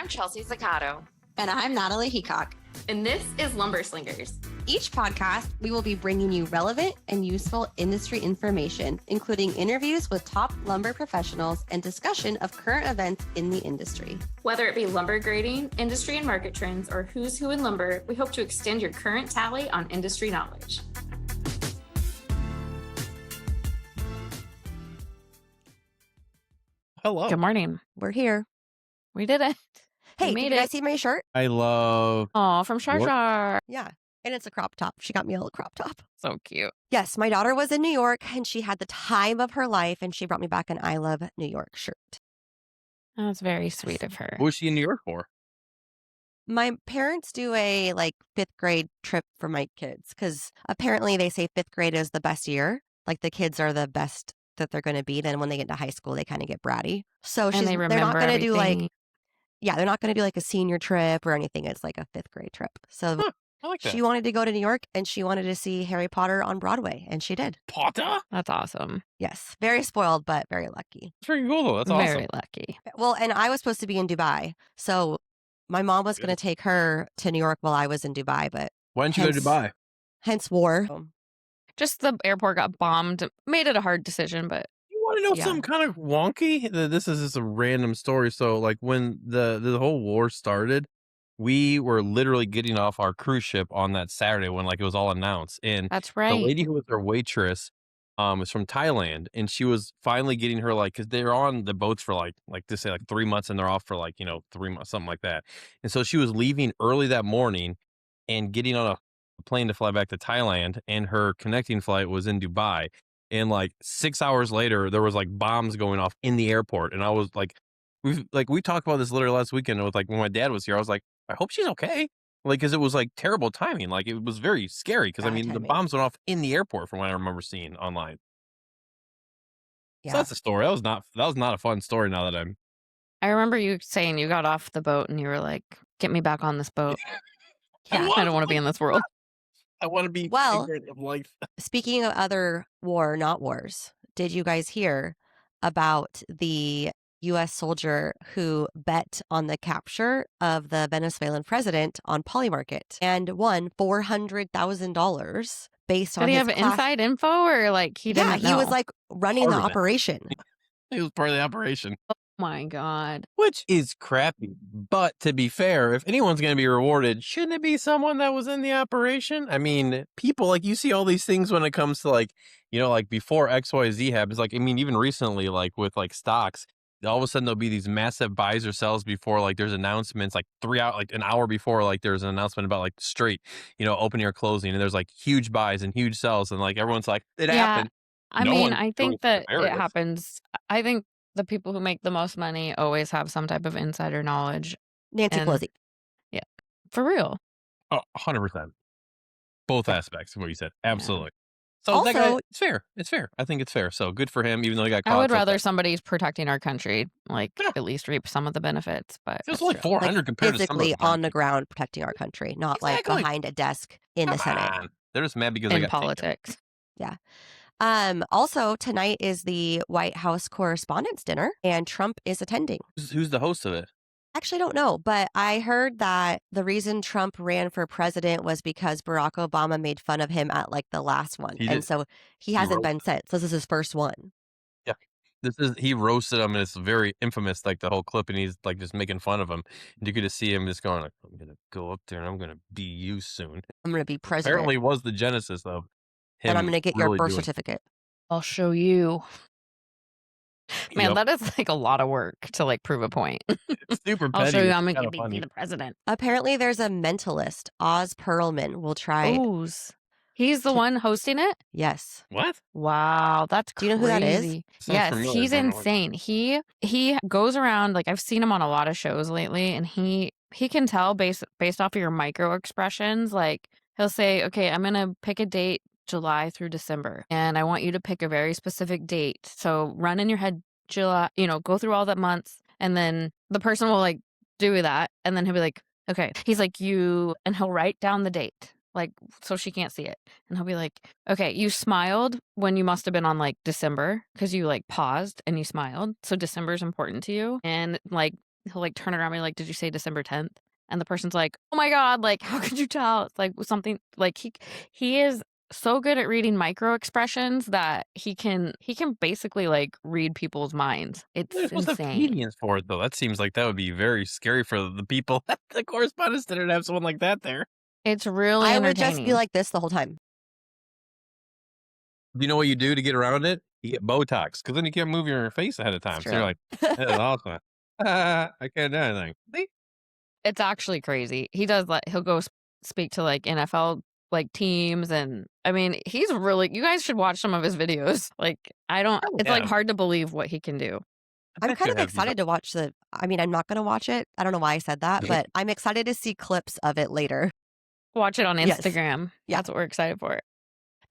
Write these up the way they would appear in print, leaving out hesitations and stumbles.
I'm Chelsea Zaccato. And I'm Natalie Heacock. And this is Lumber Slingers. Each podcast, we will be bringing you relevant and useful industry information, including interviews with top lumber professionals and discussion of current events in the industry. Whether it be lumber grading, industry and market trends, or who's who in lumber, we hope to extend your current tally on industry knowledge. Hello. Good morning. We're here. We did it. Hey, made did you guys it. see my shirt? I love. Oh, from Shar What? Shar. Yeah. And it's a crop top. She got me a little crop top. So cute. Yes, my daughter was in New York and she had the time of her life and she brought me back an I Love New York shirt. That's very sweet of her. What was she in New York for? My parents do a fifth grade trip for my kids because apparently they say fifth grade is the best year. Like the kids are the best that they're going to be. Then when they get to high school, they kind of get bratty. So And they they're not remember going to do everything. they're not going to do like a senior trip or anything. It's like a fifth grade trip. So Huh, I like that. she wanted to go to New York and she wanted to see Harry Potter on Broadway, and she did. Potter? That's awesome. Yes, very spoiled, but very lucky. That's pretty cool, though. That's awesome. Very lucky. Well, and I was supposed to be in Dubai, so my mom was going to take her to New York while I was in Dubai, but Why didn't you go to Hence- Dubai? hence war. Just the airport got bombed. Made it a hard decision, but You want to know Yeah. something kind of wonky? This is just a random story. So, like, when the whole war started, we were literally getting off our cruise ship on that Saturday when, like, it was all announced. And that's the right. lady who was our waitress is from Thailand, and she was finally getting her, like, because they're on the boats for like to say like 3 months, and they're off for 3 months, something like that. And so she was leaving early that morning and getting on a plane to fly back to Thailand, and her connecting flight was in Dubai. And like 6 hours later, there was like bombs going off in the airport, and I was like, we talked about this literally last weekend with when my dad was here. I was like, I hope she's okay. Because it was like terrible timing. Like it was very scary because Bad the timing. bombs went off in the airport from what I remember seeing online. Yeah. So that's the story. That was not a fun story. Now that I'm I remember you saying you got off the boat and you were like, get me back on this boat. Yeah. I don't want to be in this world. I want to be Well- ignorant of life. Speaking of other not wars, did you guys hear about the U.S. soldier who bet on the capture of the Venezuelan president on Polymarket and won $400,000 based on Did he his have class- inside info or like he Yeah, didn't he know? was like running the Part of it. operation. It was part of the operation, Oh my God. which is crappy. But to be fair, if anyone's going to be rewarded, shouldn't it be someone that was in the operation? I mean, people you see all these things when it comes to like before XYZ happens. Even recently, with stocks, all of a sudden there'll be these massive buys or sells before there's announcements an hour before there's an announcement about straight opening or closing, and there's huge buys and huge sells, and everyone's like it Yeah, happened. I No mean, one's I doing think that it nefarious. happens. I think the people who make the most money always have some type of insider knowledge. Nancy And- Pelosi. For real. Oh, 100%. Both aspects of what you said. Absolutely. So that Also- guy, it's fair. It's fair. I think it's fair. So good for him, even though he got caught. I would so rather fast. somebody's protecting our country, Yeah. at least reap some of the benefits. But It was that's only true. 400 compared to some of Physically those on the markets. ground protecting our country, not Exactly. behind a desk in the Come Senate. on. They're just mad because they in got taken. politics. Also, tonight is the White House Correspondents' Dinner, and Trump is attending. Who's the host of it? Actually, I don't know, but I heard that the reason Trump ran for president was because Barack Obama made fun of him at the last one. He And did. so he hasn't roasted been since. This is his first one. He roasted him, and it's very infamous, the whole clip, and he's just making fun of him. And you could just see him just going I'm gonna go up there and I'm gonna be you soon. I'm going to be president. Apparently was the genesis of him. and I'm going to get your really birth doing- certificate. I'll show you. Man, Yep. that is a lot of work to prove a point. It's super petty. I'll show you. It's I'm going kinda to be funny. the president. Apparently, there's a mentalist, Oz Perlman, will try. Ooze. He's the To- one hosting it? Yes. What? Wow, that's Do you know who that is? crazy. Sounds Yes, familiar, he's but I don't know what- insane. He goes around I've seen him on a lot of shows lately, and he can tell based off of your micro expressions. He'll say, "Okay, I'm gonna pick a date July through December, and I want you to pick a very specific date. So run in your head July, go through all the months, and then the person will do that, and then he'll be like, okay." He's like, and he'll write down the date. So she can't see it. And he'll be like, okay, you smiled when you must have been on December because you paused and you smiled. So December is important to you. And he'll like turn around and be like, "Did you say December 10th?" And the person's like, "Oh my god, like how could you tell?" It's like something like he is so good at reading micro expressions that he can basically like read people's minds. They're It's supposed to have insane. comedians for it, though. That seems like that would be very scary for the people at the correspondence center to have someone like that there. It's really I would just be entertaining. like this the whole time. Do you know what you do to get around it? You get Botox, because then you can't move your face ahead of time. It's So you're like, true. "That is awesome. I can't do anything." See? It's actually crazy. He does like he'll go speak to like NFL like teams and I mean, he's really you guys should watch some of his videos. Like I don't Oh, it's like yeah. hard to believe what he can do. I I'm bet kind you of have these excited to watch I'm not going to watch it. I don't know why I said that, but I'm excited to see clips of it later. Watch it on Yes. Instagram. Yeah. That's what we're excited for.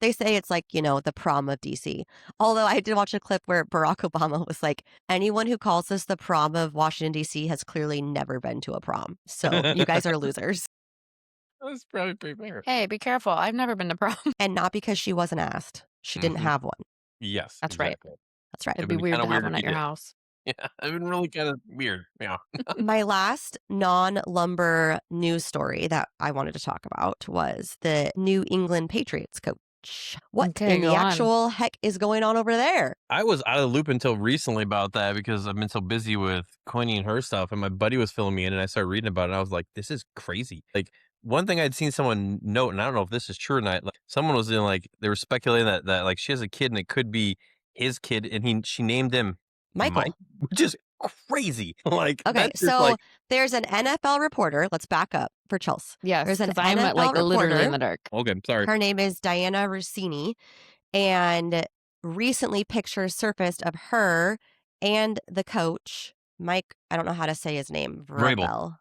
They say it's like, the prom of DC. Although I did watch a clip where Barack Obama was like, anyone who calls this the prom of Washington, DC has clearly never been to a prom. So you guys are losers. That's probably pretty fair. Hey, be careful. I've never been to prom. And not because she wasn't asked. She didn't Mhm. have one. Yes, That's right. exactly. That's right. It'd It'd be been weird kinda to have weird one if at you your did. house. Yeah, it'd been really kind of weird. Yeah. My last non-lumber news story that I wanted to talk about was the New England Patriots coach. What Okay, in go the on. actual heck is going on over there? I was out of the loop until recently about that because I've been so busy with Quinny and her stuff, and my buddy was filling me in, and I started reading about it, and I was like, "This is crazy." Like, one thing I'd seen someone note, and I don't know if this is true or not, like, someone was in, like they were speculating that, like, she has a kid, and it could be his kid, and she named him Mike, Michael. which is crazy. Like, Okay, that's just so like there's an NFL reporter. Let's back up for Chelsea. Yes, There's an because I'm NFL like literally in reporter. the dark. okay, sorry. Her name is Diana Rossini, and recently pictures surfaced of her and the coach, Mike, I don't know how to say his name, Vrabel.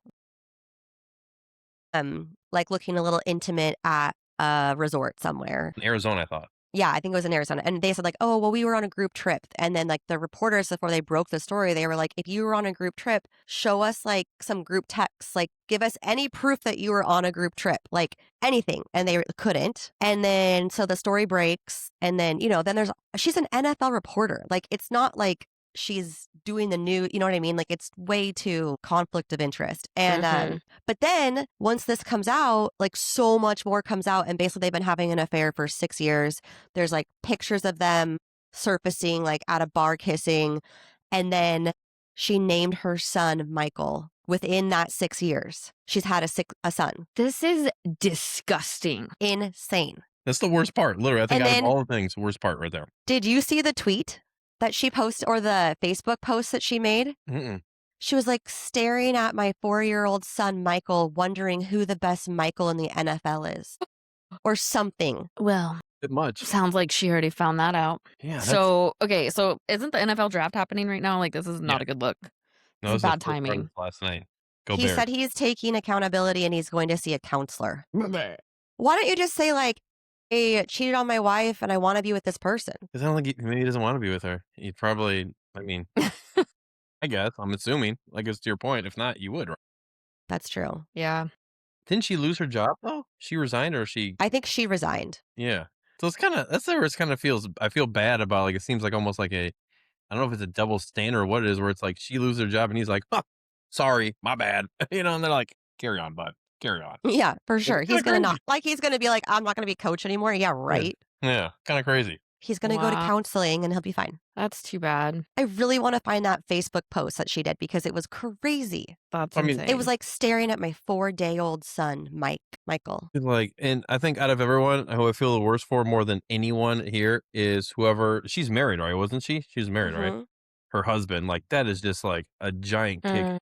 Vrabel. Like looking a little intimate at a resort somewhere. In Arizona, I thought. Yeah, I think it was in Arizona. And they said like, "Oh, well, we were on a group trip." And then like the reporters before they broke the story, they were like, "If you were on a group trip, show us like some group texts. Like give us any proof that you were on a group trip. Like anything." And they couldn't. And then so the story breaks and then, then she's an NFL reporter. Like it's not like she's doing the new, you know what I mean? Like it's way too conflict of interest. And Mhm. but then once this comes out, like so much more comes out and basically they've been having an affair for 6 years. There's like pictures of them surfacing like at a bar kissing and then she named her son Michael within that 6 years. She's had a son. This is disgusting. Insane. That's the worst part. Literally, I think And out then- of all the things, the worst part right there. Did you see the tweet that she posted or the Facebook post that she made? Mm-mm. She was like staring at my 4-year-old son, Michael, wondering who the best Michael in the NFL is or something. Well, Bit much. sounds like she already found that out. Yeah. That's, So, okay, so isn't the NFL draft happening right now? Like, this is not Yeah. a good look. no, it's it was bad the first part of timing. this last night. Go He Bears. said he's taking accountability and he's going to see a counselor. Why don't you just say like, "Hey, I cheated on my wife and I want to be with this person"? Because I don't think maybe he doesn't want to be with her. He'd probably, I mean, I guess, I'm assuming, like it's to your point. If not, you would, right? That's true. Yeah. Didn't she lose her job though? She resigned or she, I think she resigned. yeah. So it's kind of, that's where it's kind of feels, I feel bad about, like, it seems like almost like I don't know if it's a double standard or what it is, where it's like she loses her job and he's like, "Huh, sorry, my bad." And they're like, "Carry on, bud. Carry on." Yeah, for sure. kinda He's going to crazy. not like he's going to be like, "I'm not going to be coach anymore." Yeah, right. Yeah. Kind of crazy. He's going to go to Wow. counseling and he'll be fine. That's too bad. I really want to find that Facebook post that she did because it was crazy. That's I mean, insane. It was like staring at my 4-day-old son, Michael. Like, and I think out of everyone, who I feel the worst for more than anyone here is whoever, she's married, right? Wasn't she? She was married, right? Mhm. Her husband, like, that is just like a giant kick Mm.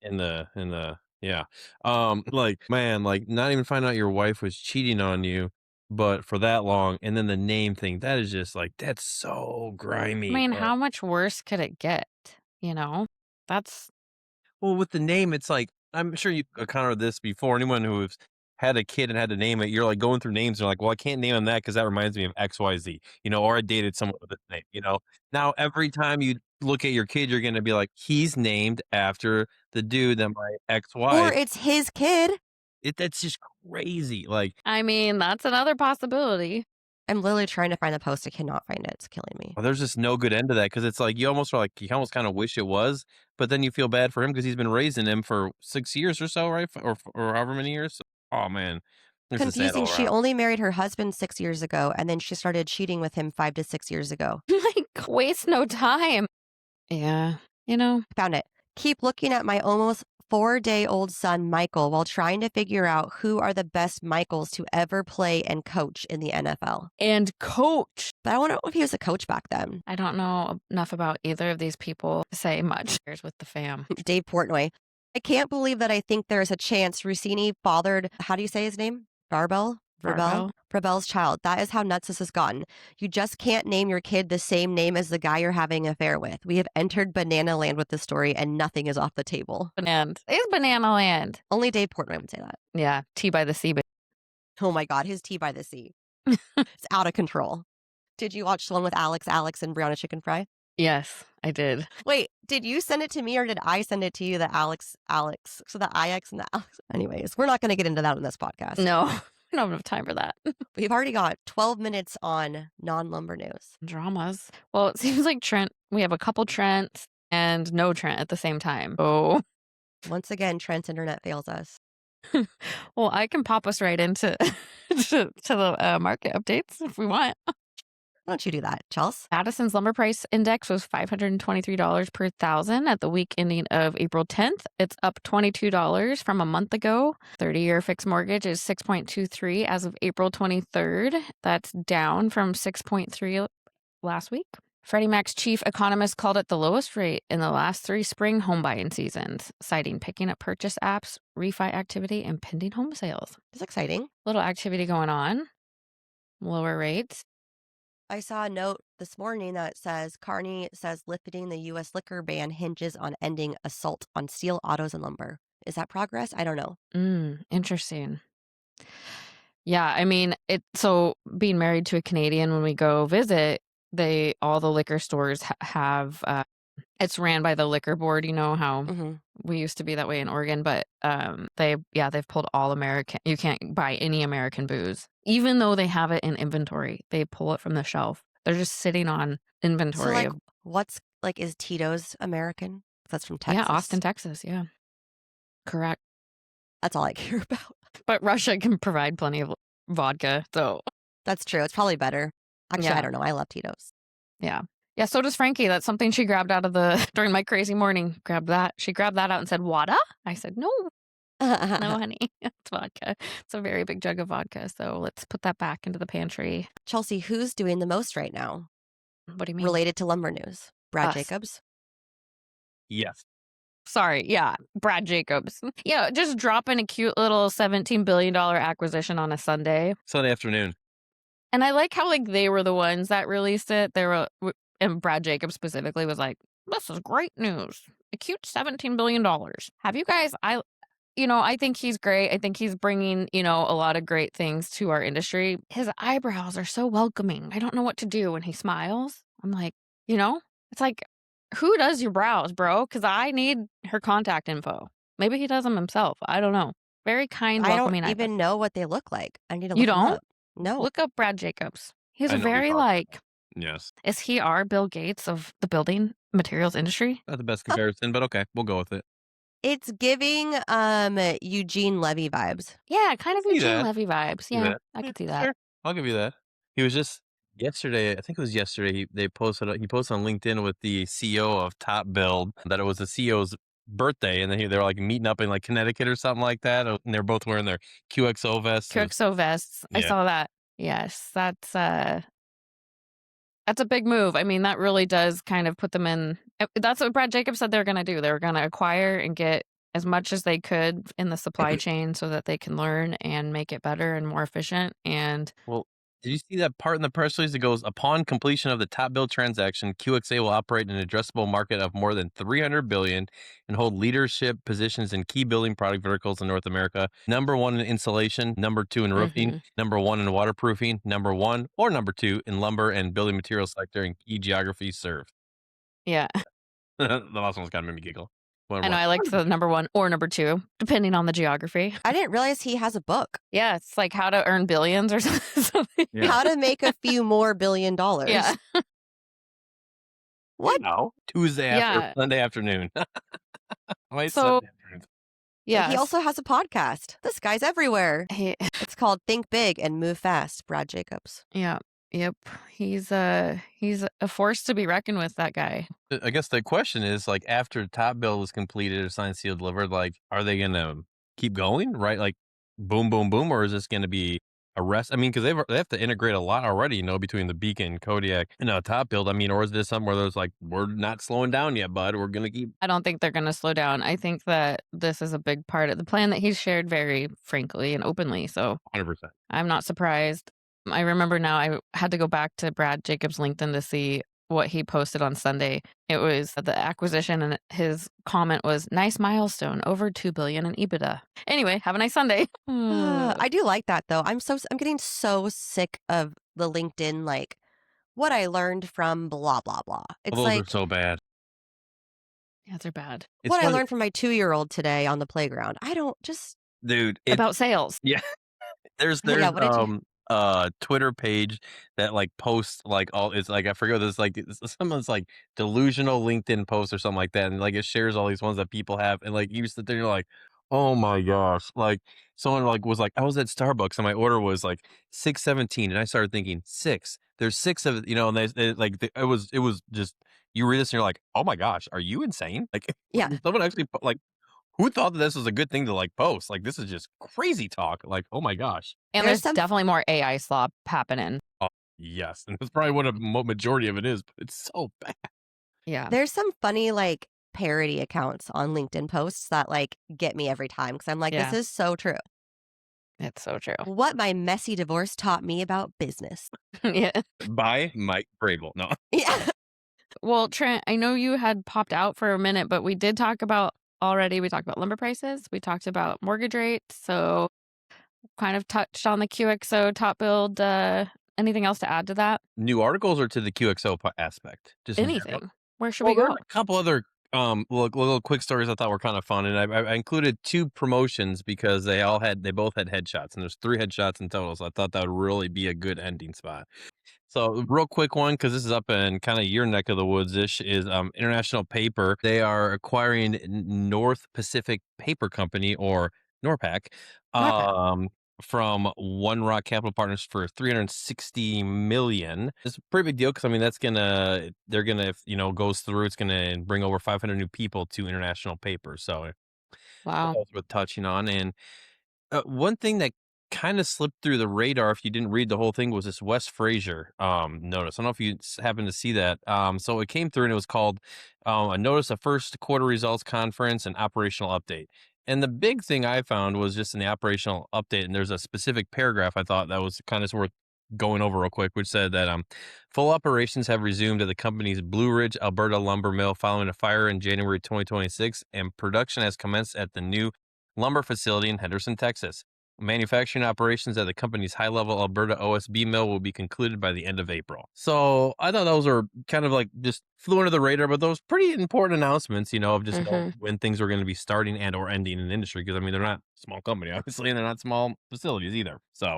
in the, yeah. Like, man, like, not even finding out your wife was cheating on you, but for that long, and then the name thing, that is just like, that's so grimy. I mean, how much worse could it get? That's Well, with the name, it's like, I'm sure you encountered this before. Anyone who's had a kid and had to name it, you're like going through names. You're like, well, I can't name him that because that reminds me of XYZ, or I dated someone with this name. Now, every time you look at your kid, you're going to be like, he's named after the dude that my Or ex-wife. it's his kid. That's just crazy. Like, I mean, that's another possibility. I'm literally trying to find the post. I cannot find it. It's killing me. Well, there's just no good end to that because it's like you almost kind of wish it was, but then you feel bad for him because he's been raising him for 6 years or so, right? Or however many years. Oh man, this is sad Confusing. all She around. only married her husband 6 years ago, and then she started cheating with him 5 to 6 years ago. Like, waste no time. Yeah. Found it. Keep looking at my almost 4-day-old son, Michael, while trying to figure out who are the best Michaels to ever play and coach in the NFL. And coach. But I don't know if he was a coach back then. I don't know enough about either of these people to say much. Here's with the fam. Dave Portnoy. I can't believe that I think there's a chance Rossini fathered, how do you say his name? Barbell? Barbell. Barbell's child. That is how nuts this has gotten. You just can't name your kid the same name as the guy you're having an affair with. We have entered banana land with this story and nothing is off the table. It's Banana Land. Only Dave Portnoy would say that. Yeah. Tea by the sea. Oh my God, his tea by the sea. It's out of control. Did you watch the one with Alex, and Brianna Chicken Fry? Yes, I did. Wait, did you send it to me or did I send it to you, the Alex? So the IX and the Alex. Anyways, we're not going to get into that on this podcast. No, I don't have enough time for that. We've already got 12 minutes on non-lumber news. Dramas. Well, it seems like we have a couple Trents and no Trent at the same time. Oh. Once again, Trent's internet fails us. Well, I can pop us right into to the market updates if we want. Why don't you do that, Chelsea? Addison's lumber price index was $523 per thousand at the week ending of April 10th. It's up $22 from a month ago. 30-year fixed mortgage is 6.23 as of April 23rd. That's down from 6.3 last week. Freddie Mac's chief economist called it the lowest rate in the last 3 spring home buying seasons, citing picking up purchase apps, refi activity, and pending home sales. It's exciting. Little activity going on. Lower rates. I saw a note this morning that says Carney says lifting the U.S. liquor ban hinges on ending assault on steel, autos, and lumber. Is that progress? I don't know. Interesting. Yeah, I mean, so being married to a Canadian, when we go visit, all the liquor stores have it's ran by the liquor board. You know how we used to be that way in Oregon, but they've pulled all American. You can't buy any American booze, even though they have it in inventory. They pull it from the shelf. They're just sitting on inventory. So is Tito's American? That's from Texas. Yeah, Austin, Texas. Yeah, correct. That's all I care about. But Russia can provide plenty of vodka, so that's true. It's probably better. Actually, I don't know. I love Tito's. Yeah. Yeah, so does Frankie. That's something she grabbed out of during my crazy morning. She grabbed that out and said, "Water?" I said, "No, no, honey, it's vodka. It's a very big jug of vodka. So let's put that back into the pantry." Chelsea, who's doing the most right now? What do you mean? Related to lumber news? Brad Jacobs? Yes. Sorry, yeah, Brad Jacobs. Yeah, just dropping a cute little $17 billion acquisition on a Sunday afternoon. And I like how they were the ones that released it. And Brad Jacobs specifically was like, "This is great news. A cute $17 billion. Have you guys, I think he's great. I think he's bringing, a lot of great things to our industry. His eyebrows are so welcoming. I don't know what to do when he smiles. I'm like, it's like, who does your brows, bro? Because I need her contact info. Maybe he does them himself. I don't know. Very kind, welcoming. I don't even know what they look like. I need to look You them don't? up. No. Look up Brad Jacobs. He's I know very who you're talking about. like, Yes. is he our Bill Gates of the building materials industry? Not the best comparison, but okay, we'll go with it. It's giving Eugene Levy vibes. Yeah, kind of See Eugene that. Levy vibes. See Yeah, that. I could see Sure. that. I'll give you that. He was just yesterday. I think it was yesterday. He posted on LinkedIn with the CEO of Top Build that it was the CEO's birthday, and then they were like meeting up in like Connecticut or something like that, and they're both wearing their QXO vests. QXO vests. I Yeah. saw that. Yes, that's a big move. I mean, that really does kind of put them in. That's what Brad Jacobs said they're going to do. They were going to acquire and get as much as they could in the supply chain so that they can learn and make it better and more efficient. And Well, did you see that part in the press release that goes, upon completion of the Top Build transaction, QXA will operate in an addressable market of more than $300 billion and hold leadership positions in key building product verticals in North America. Number 1 in insulation, number 2 in roofing, number 1 in waterproofing, number 1 or number 2 in lumber and building materials sector in key geographies served. yeah, The last one's kind of made me giggle. I know I liked the number 1 or number 2, depending on the geography. I didn't realize he has a book. Yeah, it's like how to earn billions or something. Yeah. How to make a few more $1 billion. Yeah. What? No. Tuesday after Sunday afternoon. Sunday afternoon. Yeah. He Yes. also has a podcast. This guy's everywhere. It's called Think Big and Move Fast. Brad Jacobs. Yeah. Yep. He's a force to be reckoned with, that guy. I guess the question is, like, after Top Bill is completed or signed, sealed, delivered, like, are they gonna keep going, right? Like, boom, boom, boom, or is this gonna be a rest? I mean, because they have to integrate a lot already, between the Beacon, Kodiak, and Top Build. I mean, or is this something where there's like, we're not slowing down yet, bud. We're gonna keep. I don't think they're going to slow down. I think that this is a big part of the plan that he's shared very frankly and openly. So 100%. I'm not surprised. I remember now I had to go back to Brad Jacobs' LinkedIn to see what he posted on Sunday. It was the acquisition, and his comment was, "Nice milestone, over $2 billion in EBITDA." Anyway, have a nice Sunday. I do like that though. I'm getting so sick of the LinkedIn, like, what I learned from blah blah blah. It's Those like, are so bad. Yeah, they're bad. It's what I funny, learned from my 2-year-old today on the playground. I don't just dude. About sales. Yeah. There's Yeah, what did you- Twitter page that like posts like all, it's like, I forget, this like someone's like delusional LinkedIn post or something like that, and like it shares all these ones that people have, and like you sit there and you're like, oh my gosh, like someone like was like, I was at Starbucks and my order was like 6:17, and I started thinking, there's 6 of it, and it was just, you read this and you're like, oh my gosh, are you insane? Like, Yeah. someone actually like, who thought that this was a good thing to like post? Like, this is just crazy talk. Like, oh my gosh. And There's there's definitely more AI slop happening. Oh, yes. And that's probably what a majority of it is, but it's so bad. Yeah. There's some funny like parody accounts on LinkedIn posts that like get me every time because I'm like, Yeah. this is so true. It's so true. What my messy divorce taught me about business. Yeah. By Mike Brable. No. Yeah. Well, Trent, I know you had popped out for a minute, but we did talk about we talked about lumber prices. We talked about mortgage rates. So kind of touched on the QXO Top Build. Anything else to add to that? New articles or to the QXO aspect? Just in general? Anything. Where should Well, we there go? are a couple other little quick stories I thought were kind of fun, and I included 2 promotions because they both had headshots, and there's 3 headshots in total, so I thought that would really be a good ending spot. So real quick one, because this is up in kind of your neck of the woods-ish, is International Paper. They are acquiring North Pacific Paper Company, or NORPAC, from One Rock Capital Partners for $360 million. It's a pretty big deal because, I mean, they're gonna, if goes through, it's gonna bring over 500 new people to International Paper. So Wow. that's worth touching on. And one thing that kind of slipped through the radar, if you didn't read the whole thing, was this West Fraser notice. I don't know if you happened to see that. So it came through and it was called a notice of first quarter results conference and operational update. And the big thing I found was just in the operational update, and there's a specific paragraph I thought that was kind of worth going over real quick, which said that full operations have resumed at the company's Blue Ridge, Alberta lumber mill following a fire in January 2026, and production has commenced at the new lumber facility in Henderson, Texas. Manufacturing operations at the company's high-level Alberta OSB mill will be concluded by the end of April. So I thought those are kind of like just flew under the radar, but those pretty important announcements, of just when things are going to be starting and or ending in the industry. Because, I mean, they're not a small company, obviously, and they're not small facilities either. So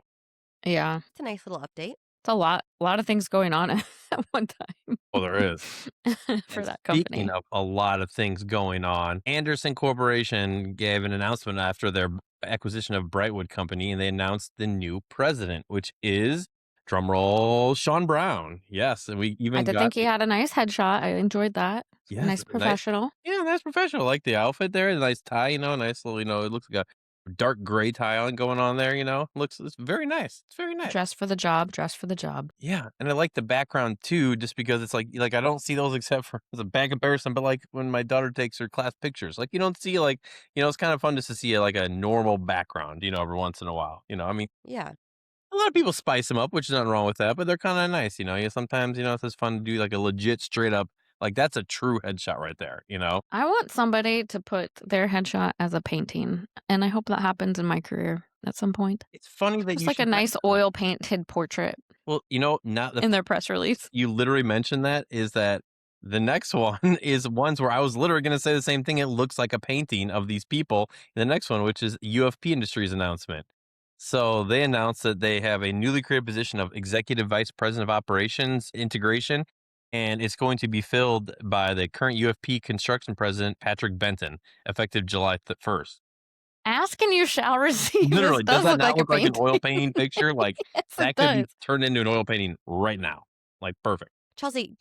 Yeah. It's a nice little update. It's a lot of things going on at one time. well, there is. For And that company. Speaking of a lot of things going on, Anderson Corporation gave an announcement after their acquisition of Brightwood Company, and they announced the new president, which is, drumroll, Sean Brown. Yes, and we even I did think he had a nice headshot. I enjoyed that. yes, Nice professional. nice professional. I like the outfit there, the nice tie, nice little, it looks like a dark gray tie on going on there, it's very nice. It's very nice. Dressed for the job. Dressed for the job. Yeah, and I like the background too, just because it's like I don't see those except for as a bad comparison, but like when my daughter takes her class pictures, like you don't see it's kind of fun just to see like a normal background, every once in a while. I mean, Yeah. a lot of people spice them up, which is nothing wrong with that, but they're kind of nice, sometimes it's just fun to do like a legit straight up, like that's a true headshot right there, I want somebody to put their headshot as a painting, and I hope that happens in my career at some point. It's funny that Just you like a should nice mention that. oil painted portrait Well, not the in their press release. you literally mentioned that is that The next one is ones where I was literally going to say the same thing. It looks like a painting of these people. The next one, which is UFP Industries announcement. So they announced that they have a newly created position of Executive Vice President of Operations Integration, and it's going to be filled by the current UFP Construction President, Patrick Benton, effective July 1st. Ask and you shall receive. Literally, This does does that look not like a look like an painting. oil painting picture? Like, Yes, that it could be does. turned into an oil painting right now. Like, perfect. Chelsea,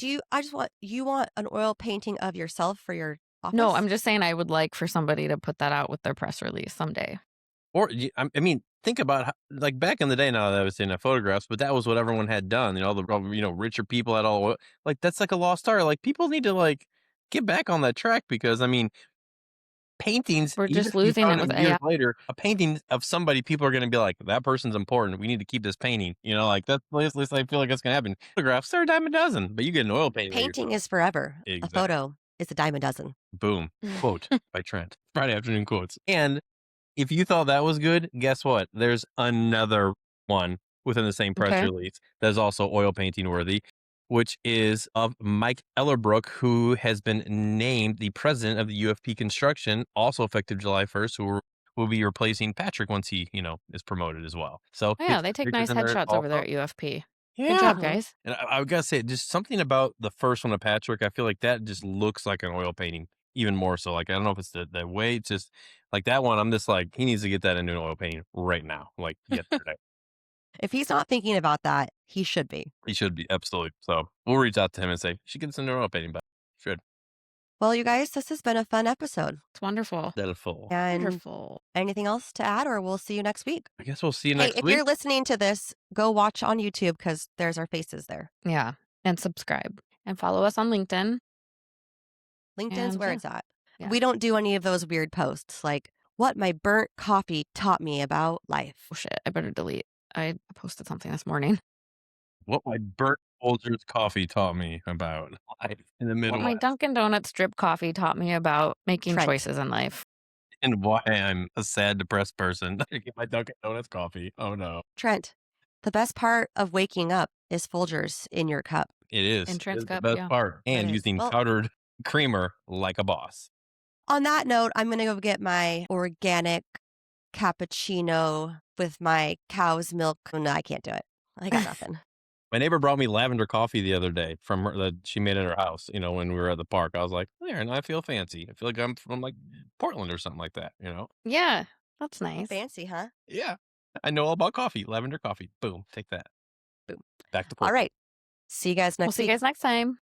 you want an oil painting of yourself for your office? No, I'm just saying I would like for somebody to put that out with their press release someday. Or, I mean, think about how, like back in the day. Now that I was in photographs, but that was what everyone had done. All the richer people had all like that's like a lost art. Like people need to like get back on that track because I mean, paintings. We're Even just if you losing found it with years AI. later, a painting of somebody, people are going to be like, that person's important. We need to keep this painting. Like that's at least I feel like that's going to happen. Photographs, they're a dime a dozen, but you get an oil painting. of Painting yourself. is forever. A Exactly. photo is a dime a dozen. Boom. Quote by Trent. Friday afternoon quotes. And if you thought that was good, guess what? There's another one within the same press Okay. release that is also oil painting worthy, which is of Mike Ellerbrook, who has been named the president of the UFP Construction, also effective July 1st, who will be replacing Patrick once he, is promoted as well. So Oh, yeah, they take nice headshots over there at UFP. yeah. Good job, guys. And I've got to say, just something about the first one of Patrick, I feel like that just looks like an oil painting even more so. Like, I don't know if it's the way, it's just like that one. I'm just like, he needs to get that into an oil painting right now, like yesterday. If he's not thinking about that, he should be. He should be, absolutely. So we'll reach out to him and say, she gets into an oil painting, but should. Well, you guys, this has been a fun episode. It's wonderful. Delightful. And Wonderful. anything else to add, or we'll see you next week? I guess we'll see you Hey, next if week. you're listening to this, go watch on YouTube because there's our faces there. Yeah. And subscribe and follow us on LinkedIn. LinkedIn's And where yeah. it's at. Yeah. We don't do any of those weird posts like what my burnt coffee taught me about life. Oh, shit. I better delete. I posted something this morning. What my burnt Folgers coffee taught me about life in the What Midwest. my Dunkin' Donuts drip coffee taught me about making Trent. choices in life. And why I'm a sad, depressed person. I get my Dunkin' Donuts coffee. Oh no. Trent, the best part of waking up is Folgers in your cup. It is. In It Trent's is the cup, best yeah. part. And It is. using Well- powdered creamer like a boss. On that note, I'm going to go get my organic cappuccino with my cow's milk. Oh, no, I can't do it. I got nothing. My neighbor brought me lavender coffee the other day from her that she made at her house, when we were at the park. I was like, there, and I feel fancy. I feel like I'm from like Portland or something like that, Yeah. That's nice. Fancy, huh? Yeah. I know all about coffee. Lavender coffee. Boom. Take that. Boom. Back to All Portland. right. See you guys next We'll see week. you guys next time.